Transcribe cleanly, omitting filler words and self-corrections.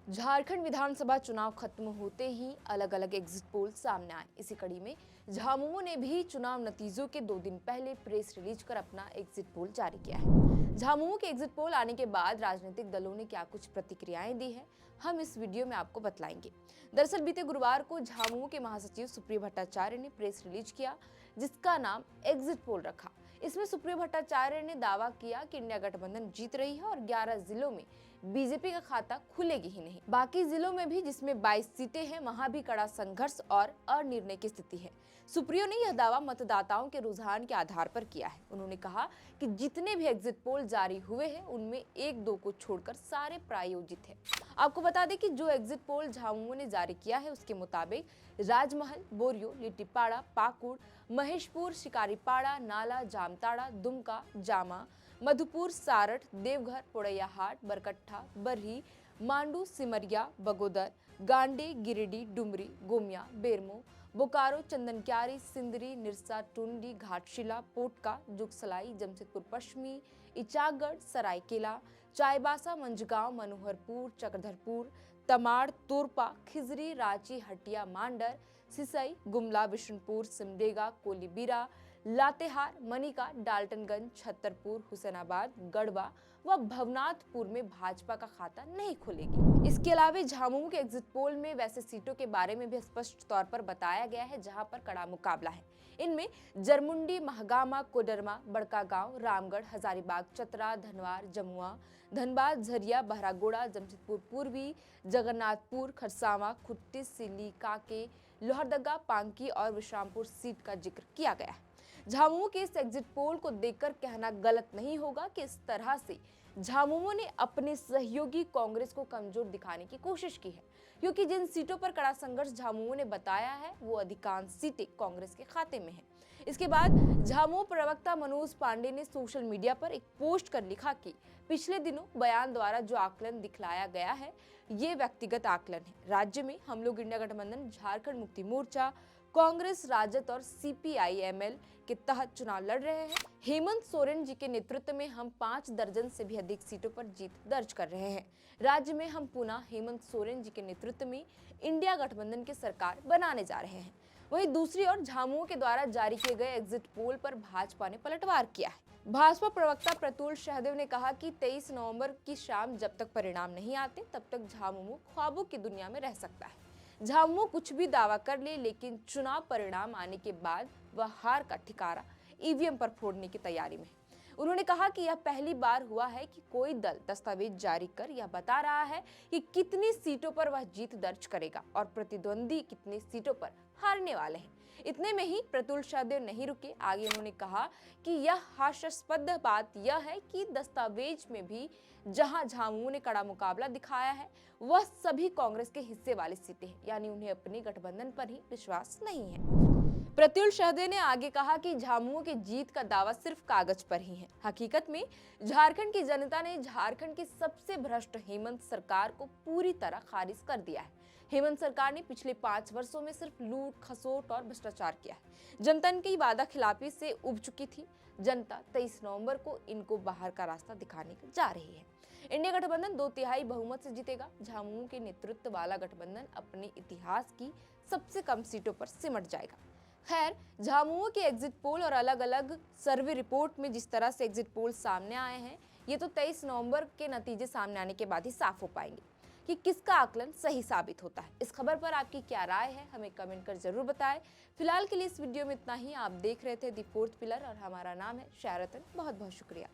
झारखंड विधानसभा चुनाव खत्म होते ही अलग अलग एग्जिट पोल सामने आए। इसी कड़ी में झामुमो ने भी चुनाव नतीजों के 2 दिन पहले प्रेस रिलीज कर अपना एग्जिट पोल जारी किया है। झामुमो के एग्जिट पोल आने के बाद राजनीतिक दलों ने क्या कुछ प्रतिक्रियाएं दी है, हम इस वीडियो में आपको बतलाएंगे। दरअसल बीते गुरुवार को झामुमो के महासचिव सुप्रियो भट्टाचार्य ने प्रेस रिलीज किया, जिसका नाम एग्जिट पोल रखा। इसमें सुप्रियो भट्टाचार्य ने दावा किया कि इंडिया गठबंधन जीत रही है और 11 जिलों में बीजेपी का खाता खुलेगी ही नहीं। बाकी जिलों में भी, जिसमें 22 सीटें हैं, वहां भी कड़ा संघर्ष और अनिर्णय की स्थिति है। सुप्रियो ने यह दावा मतदाताओं के रुझान के आधार पर किया है। उन्होंने कहा कि जितने भी एग्जिट पोल जारी हुए हैं उनमें 1-2 को छोड़कर सारे प्रायोजित है। आपको बता दें कि जो एग्जिट पोल झामुमो ने जारी किया है उसके मुताबिक राजमहल, बोरियो, लिट्टीपाड़ा, पाकुड़, महेशपुर, शिकारीपाड़ा, नाला, जामताड़ा, दुमका, जामा, मधुपुर, सारठ, देवघर, पोड़ैयाहाट, बरकट्ठा, बरही, मांडू, सिमरिया, बगोदर, गांडे, गिरिडीह, डुमरी, गोमिया, बेरमो, बोकारो, चंदनक्यारी, सिंदरी, निरसा, टुंडी, घाटशिला, पोटका, जुगसलाई, जमशेदपुर पश्चिमी, इचागढ़, सरायकेला, चाईबासा, मंझगांव, मनोहरपुर, चक्रधरपुर, तमाड़, तोरपा, खिजरी, रांची, हटिया, मांडर, सिसई, गुमला, बिशुनपुर, सिमडेगा, कोलीबिरा, लातेहार, मनिका, डाल्टनगंज, छतरपुर, हुसैनाबाद, गढ़वा व भवनाथपुर में भाजपा का खाता नहीं खुलेगी। इसके अलावा झामुमो के एग्जिट पोल में वैसे सीटों के बारे में भी स्पष्ट तौर पर बताया गया है जहां पर कड़ा मुकाबला है। इनमें जरमुंडी, महगामा, कोडरमा, बड़कागांव, रामगढ़, हजारीबाग, चतरा, धनवार, जमुआ, धनबाद, झरिया, बहरागोड़ा, जमशेदपुर पूर्वी, जगन्नाथपुर, खरसावां, खुट्टी, सिल्ली, कांके, लोहरदगा, पांकी और विश्रामपुर सीट का जिक्र किया गया है। झामुमो के इस एग्जिट पोल को देखकर कहना गलत नहीं होगा कि इस तरह से झामुमो ने अपने सहयोगी कांग्रेस को कमजोर दिखाने की कोशिश की है, क्योंकि जिन सीटों पर कड़ा संघर्ष झामुमो ने बताया है वो अधिकांश सीटें कांग्रेस के खाते में हैं। इसके बाद झामुमो प्रवक्ता मनोज पांडे ने सोशल मीडिया पर एक पोस्ट कर लिखा कि पिछले दिनों बयान द्वारा जो आकलन दिखलाया गया है ये व्यक्तिगत आकलन है। राज्य में हम लोग इंडिया गठबंधन, झारखंड मुक्ति मोर्चा, कांग्रेस, राजद और CPI-ML के तहत चुनाव लड़ रहे हैं। हेमंत सोरेन जी के नेतृत्व में हम 5 दर्जन से भी अधिक सीटों पर जीत दर्ज कर रहे हैं। राज्य में हम पुनः हेमंत सोरेन जी के नेतृत्व में इंडिया गठबंधन की सरकार बनाने जा रहे हैं। वहीं दूसरी ओर झामुमो के द्वारा जारी किए गए एग्जिट पोल पर भाजपा ने पलटवार किया है। भाजपा प्रवक्ता प्रतुल सहदेव ने कहा कि 23 नवंबर की शाम जब तक परिणाम नहीं आते तब तक झामुमो ख्वाबों की दुनिया में रह सकता है। झामुमो कुछ भी दावा कर ले, लेकिन चुनाव परिणाम आने के बाद वह हार का ठिकारा EVM पर फोड़ने की तैयारी में है। उन्होंने कहा कि यह पहली बार हुआ है कि कोई दल दस्तावेज जारी कर यह बता रहा है कि कितनी सीटों पर वह जीत दर्ज करेगा और प्रतिद्वंदी कितनी सीटों पर हारने वाले हैं। इतने में ही प्रतुल सहदेव नहीं रुके, आगे उन्होंने कहा कि यह हास्यास्पद बात यह है कि दस्तावेज में भी जहां झामुमो ने कड़ा मुकाबला दिखाया है वह सभी कांग्रेस के हिस्से वाली सीटें हैं, यानी उन्हें अपने गठबंधन पर ही विश्वास नहीं है। प्रतुल सहदेव ने आगे कहा कि झामुमो की जीत का दावा सिर्फ कागज पर ही है। हकीकत में झारखंड की जनता ने झारखंड की सबसे भ्रष्ट हेमंत सरकार को पूरी तरह खारिज कर दिया है। हेमंत सरकार ने पिछले 5 वर्षों में सिर्फ लूट, खसोट और भ्रष्टाचार किया है। जनता इनकी वादा खिलाफी से उब चुकी थी। जनता 23 नवंबर को इनको बाहर का रास्ता दिखाने जा रही है। इंडिया गठबंधन 2/3 बहुमत से जीतेगा। झामुमो के नेतृत्व वाला गठबंधन अपने इतिहास की सबसे कम सीटों पर सिमट जाएगा। खैर, झामुमो के एग्जिट पोल और अलग अलग सर्वे रिपोर्ट में जिस तरह से एग्जिट पोल सामने आए हैं, ये तो 23 नवंबर के नतीजे सामने आने के बाद ही साफ हो पाएंगे कि किसका आकलन सही साबित होता है। इस खबर पर आपकी क्या राय है, हमें कमेंट कर जरूर बताएं। फिलहाल के लिए इस वीडियो में इतना ही। आप देख रहे थे द फोर्थ पिलर और हमारा नाम है शायरतन। बहुत बहुत शुक्रिया।